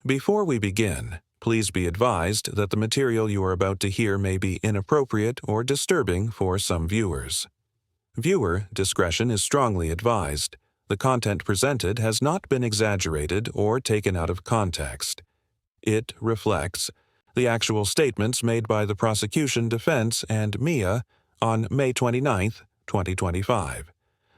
Before we begin, please be advised that the material you are about to hear may be inappropriate or disturbing for some viewers. Viewer discretion is strongly advised. The content presented has not been exaggerated or taken out of context. It reflects the actual statements made by the prosecution, defense, and Mia on May 29, 2025.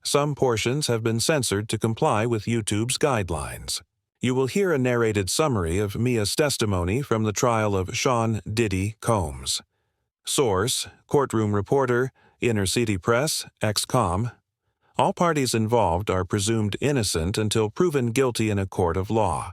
Some portions have been censored to comply with YouTube's guidelines. You will hear a narrated summary of Mia's testimony from the trial of Sean Diddy Combs. Source: Courtroom reporter, Inner City Press, XCOM. All parties involved are presumed innocent until proven guilty in a court of law.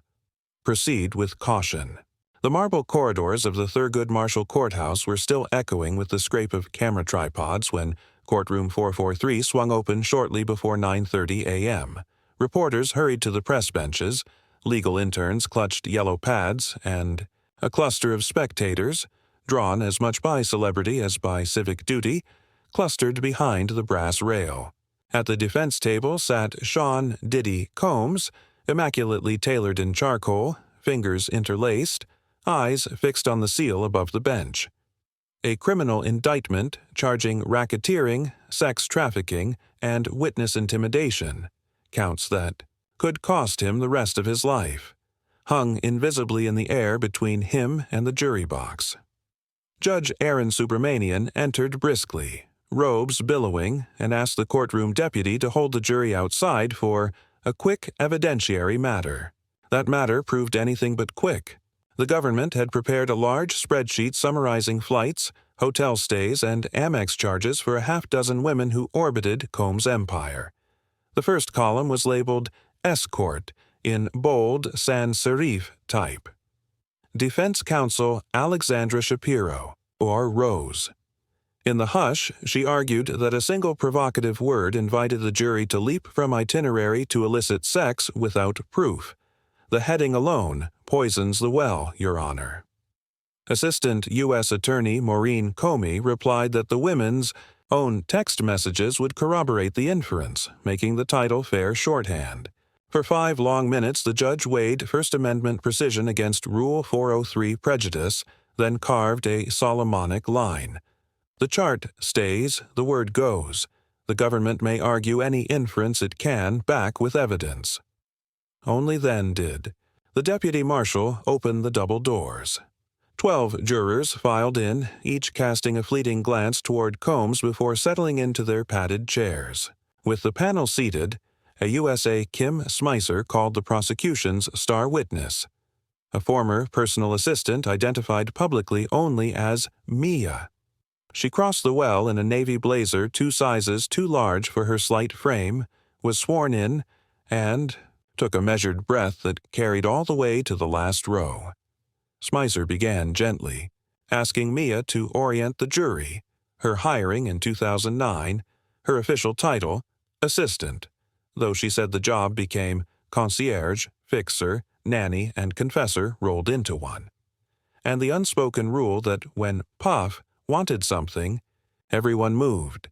Proceed with caution. The marble corridors of the Thurgood Marshall Courthouse were still echoing with the scrape of camera tripods when Courtroom 443 swung open shortly before 9:30 a.m. Reporters hurried to the press benches, legal interns clutched yellow pads, and a cluster of spectators, drawn as much by celebrity as by civic duty, clustered behind the brass rail. At the defense table sat Sean Diddy Combs, immaculately tailored in charcoal, fingers interlaced, eyes fixed on the seal above the bench. A criminal indictment charging racketeering, sex-trafficking, and witness intimidation, counts that could cost him the rest of his life, hung invisibly in the air between him and the jury box. Judge Arun Subramanian entered briskly, robes billowing, and asked the courtroom deputy to hold the jury outside for a quick evidentiary matter. That matter proved anything but quick. The government had prepared a large spreadsheet summarizing flights, hotel stays, and Amex charges for a half-dozen women who orbited Combs' empire. The first column was labeled ESCORT in bold sans-serif type. Defense counsel Alexandra Shapiro, or Rose. In the hush, she argued that a single provocative word invited the jury to leap from itinerary to illicit sex without proof. The heading alone poisons the well, Your Honor. Assistant U.S. Attorney Maureen Comey replied that the women's own text messages would corroborate the inference, making the title fair shorthand. For 5 long minutes, the judge weighed First Amendment precision against Rule 403 prejudice, then carved a Solomonic line. The chart stays, the word goes. The government may argue any inference it can back with evidence. Only then did the deputy marshal open the double doors. 12 jurors filed in, each casting a fleeting glance toward Combs before settling into their padded chairs. With the panel seated, a USA Kim Smicer called the prosecution's star witness, a former personal assistant identified publicly only as Mia. She crossed the well in a navy blazer 2 sizes too large for her slight frame, was sworn in, and took a measured breath that carried all the way to the last row. Smicer began gently, asking Mia to orient the jury, her hiring in 2009, her official title, assistant, though she said the job became concierge, fixer, nanny, and confessor rolled into one, and the unspoken rule that when Puff wanted something, everyone moved.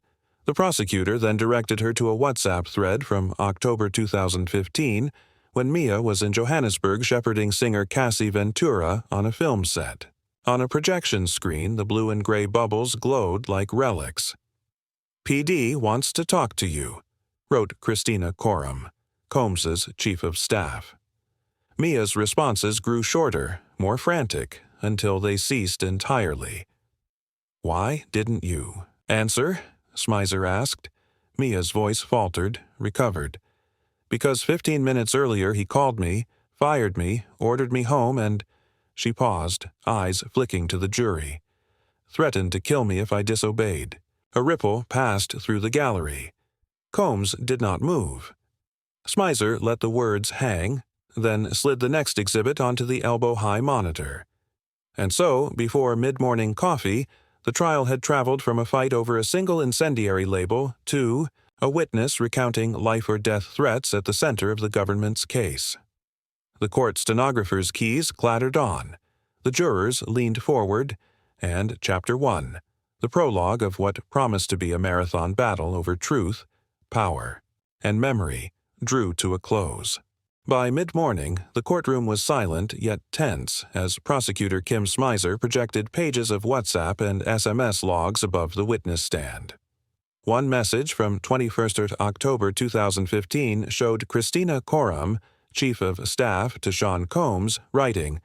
The prosecutor then directed her to a WhatsApp thread from October 2015 when Mia was in Johannesburg shepherding singer Cassie Ventura on a film set. On a projection screen, the blue and gray bubbles glowed like relics. "PD wants to talk to you," wrote Christina Coram, Combs's chief of staff. Mia's responses grew shorter, more frantic, until they ceased entirely. "Why didn't you answer?" Smicer asked. Mia's voice faltered, recovered. "Because 15 minutes earlier he called me, fired me, ordered me home, and—" She paused, eyes flicking to the jury. "Threatened to kill me if I disobeyed." A ripple passed through the gallery. Combs did not move. Smicer let the words hang, then slid the next exhibit onto the elbow-high monitor. And so, before mid-morning coffee, the trial had traveled from a fight over a single incendiary label to a witness recounting life-or-death threats at the center of the government's case. The court stenographer's keys clattered on. The jurors leaned forward, and Chapter 1, the prologue of what promised to be a marathon battle over truth, power, and memory, drew to a close. By mid-morning, the courtroom was silent yet tense as Prosecutor Kim Smizer projected pages of WhatsApp and SMS logs above the witness stand. One message from 21st October 2015 showed Christina Coram, Chief of Staff to Sean Combs, writing,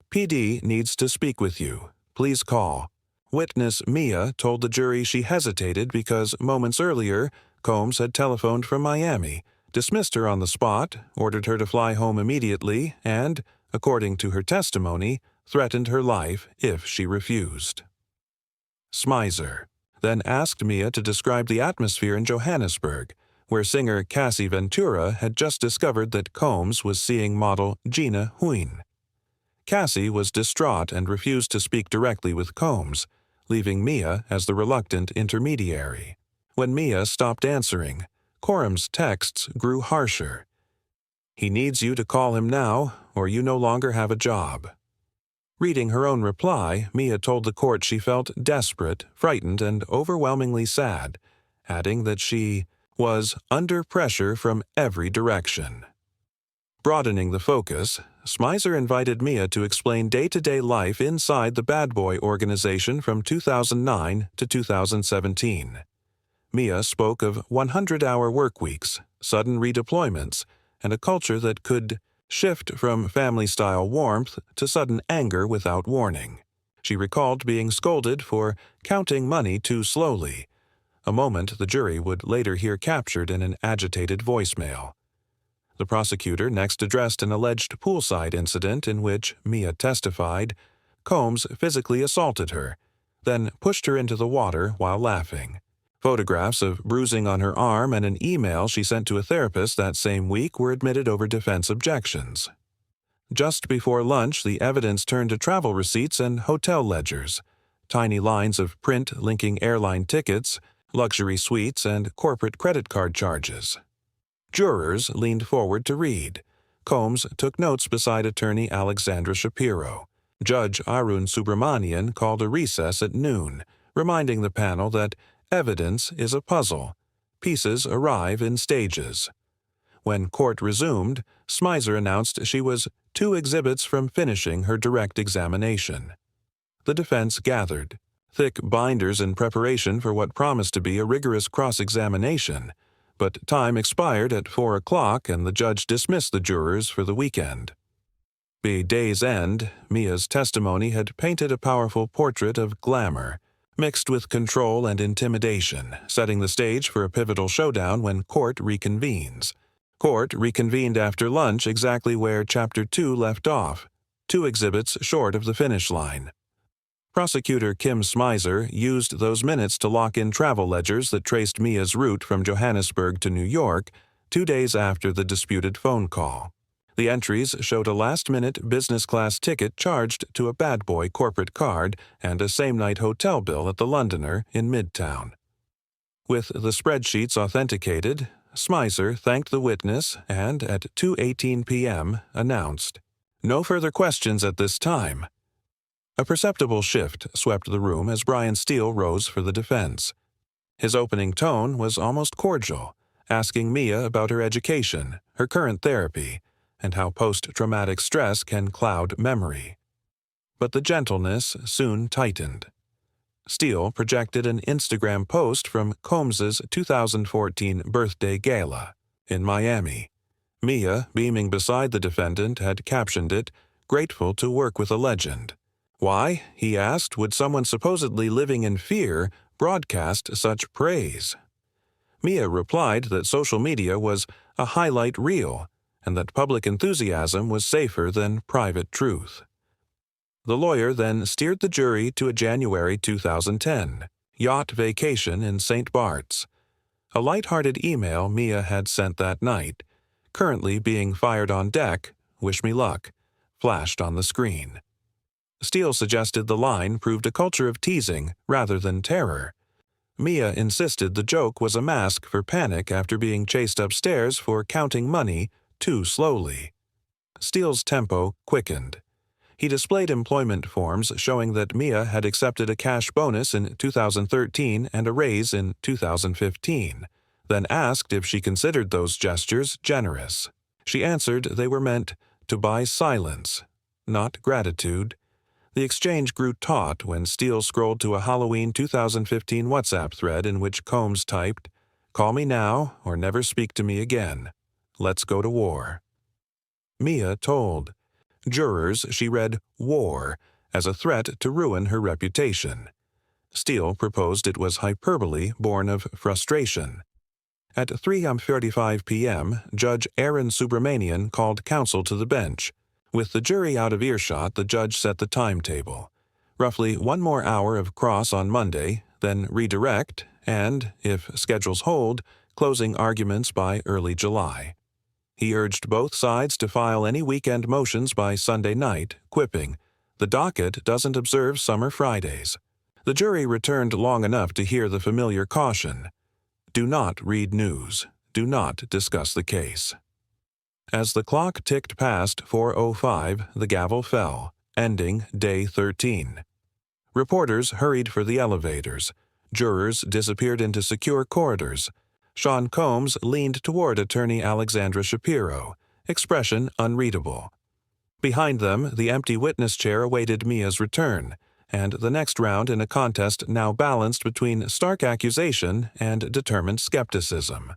"PD needs to speak with you. Please call." Witness Mia told the jury she hesitated because moments earlier, Combs had telephoned from Miami, dismissed her on the spot, ordered her to fly home immediately, and, according to her testimony, threatened her life if she refused. Smizer then asked Mia to describe the atmosphere in Johannesburg, where singer Cassie Ventura had just discovered that Combs was seeing model Gina Huyn. Cassie was distraught and refused to speak directly with Combs, leaving Mia as the reluctant intermediary. When Mia stopped answering, Coram's texts grew harsher. "He needs you to call him now, or you no longer have a job." Reading her own reply, Mia told the court she felt desperate, frightened, and overwhelmingly sad, adding that she was under pressure from every direction. Broadening the focus, Smizer invited Mia to explain day-to-day life inside the Bad Boy organization from 2009 to 2017. Mia spoke of 100-hour work weeks, sudden redeployments, and a culture that could shift from family-style warmth to sudden anger without warning. She recalled being scolded for counting money too slowly, a moment the jury would later hear captured in an agitated voicemail. The prosecutor next addressed an alleged poolside incident in which, Mia testified, Combs physically assaulted her, then pushed her into the water while laughing. Photographs of bruising on her arm and an email she sent to a therapist that same week were admitted over defense objections. Just before lunch, the evidence turned to travel receipts and hotel ledgers, tiny lines of print linking airline tickets, luxury suites, and corporate credit card charges. Jurors leaned forward to read. Combs took notes beside attorney Alexandra Shapiro. Judge Arun Subramanian called a recess at noon, reminding the panel that evidence is a puzzle. Pieces arrive in stages. When court resumed, Smizer announced she was 2 exhibits from finishing her direct examination. The defense gathered, thick binders in preparation for what promised to be a rigorous cross-examination, but time expired at 4 o'clock and the judge dismissed the jurors for the weekend. By day's end, Mia's testimony had painted a powerful portrait of glamour, mixed with control and intimidation, setting the stage for a pivotal showdown when court reconvenes. Court reconvened after lunch exactly where Chapter 2 left off, 2 exhibits short of the finish line. Prosecutor Kim Smizer used those minutes to lock in travel ledgers that traced Mia's route from Johannesburg to New York 2 days after the disputed phone call. The entries showed a last-minute business-class ticket charged to a Bad Boy corporate card and a same-night hotel bill at the Londoner in Midtown. With the spreadsheets authenticated, Smizer thanked the witness and, at 2:18 p.m., announced, "No further questions at this time." A perceptible shift swept the room as Brian Steele rose for the defense. His opening tone was almost cordial, asking Mia about her education, her current therapy, and how post-traumatic stress can cloud memory. But the gentleness soon tightened. Steele projected an Instagram post from Combs's 2014 birthday gala in Miami. Mia, beaming beside the defendant, had captioned it, "Grateful to work with a legend." Why, he asked, would someone supposedly living in fear broadcast such praise? Mia replied that social media was a highlight reel and that public enthusiasm was safer than private truth. The lawyer then steered the jury to a January 2010 yacht vacation in St. Bart's. A light-hearted email Mia had sent that night, "Currently being fired on deck, wish me luck," flashed on the screen. Steele suggested the line proved a culture of teasing rather than terror. Mia insisted the joke was a mask for panic after being chased upstairs for counting money too slowly. Steele's tempo quickened. He displayed employment forms showing that Mia had accepted a cash bonus in 2013 and a raise in 2015, then asked if she considered those gestures generous. She answered they were meant to buy silence, not gratitude. The exchange grew taut when Steele scrolled to a Halloween 2015 WhatsApp thread in which Combs typed, "Call me now or never speak to me again. Let's go to war." Mia told. Jurors, she read war as a threat to ruin her reputation. Steele proposed it was hyperbole born of frustration. At 3:35 p.m., Judge Arun Subramanian called counsel to the bench. With the jury out of earshot, the judge set the timetable. Roughly 1 more hour of cross on Monday, then redirect, and, if schedules hold, closing arguments by early July. He urged both sides to file any weekend motions by Sunday night, quipping, "The docket doesn't observe summer Fridays." The jury returned long enough to hear the familiar caution. Do not read news. Do not discuss the case. As the clock ticked past 4:05, the gavel fell, ending day 13. Reporters hurried for the elevators. Jurors disappeared into secure corridors. Sean Combs leaned toward attorney Alexandra Shapiro, expression unreadable. Behind them, the empty witness chair awaited Mia's return, and the next round in a contest now balanced between stark accusation and determined skepticism.